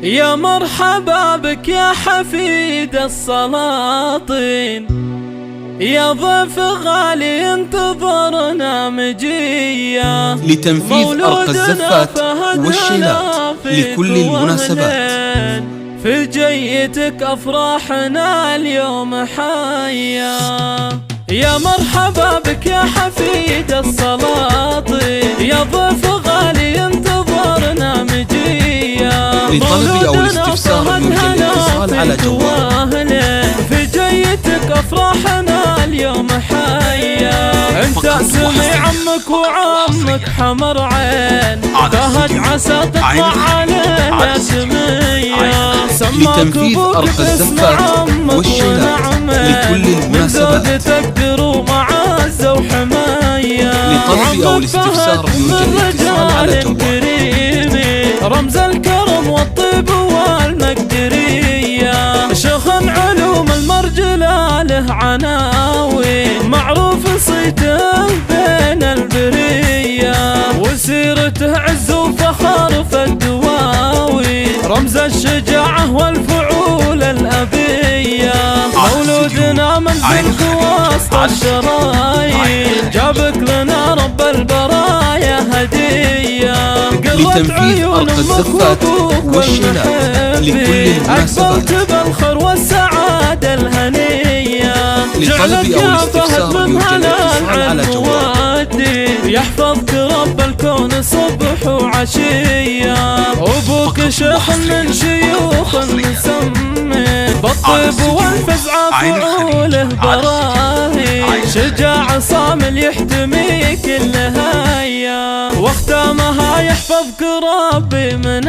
يا مرحبا بك يا حفيد السلاطين، يا ضيف غالي انتظرنا مجية لتنفيذ أرقى الزفات والشيلات لكل المناسبات. في جيتك أفراحنا اليوم حيا. يا مرحبا بك يا حفيد السلاطين، يا ضيف غالي انتظرنا مجية. لطلب أو الاستفسار يمكن الاتصال على جوال. في جيتك أفراحنا اليوم حيا. انت اسمي عمك وعمك حمر عين، تهج عسى تطلع علينا سمية. لتنفيذ أرقى الزفات والشيلات لكل المناسبات. تقدروا معزة وحماية. لطلب أو الاستفسار يوجد الاتصال على جوال. رمز الكرم والطيب والمقدرية، شيخ علوم المرجلة له عناوين، معروف صيته بين البرية، وسيرته عز وفخر في الدواوين، رمز الشجاعة والفعول الأبية. مولودنا منزل في وسط الشرايين، جابك لنا رب البرايا هدية. لتنفيذ أرقى الزفات والشيلات لكل المناسبات. أقبلت بالخير والسعادة الهنية، لطلب أو الاستفسار يوجد الاتصال على جوال. يحفظك رب الكون صبح وعشية، أبوك شيخ من شيوخ مسمى، بالطيب والفزع فعوله براهي، شجاع صامل يحتمي كل هيا، واختامها يحفظك ربي من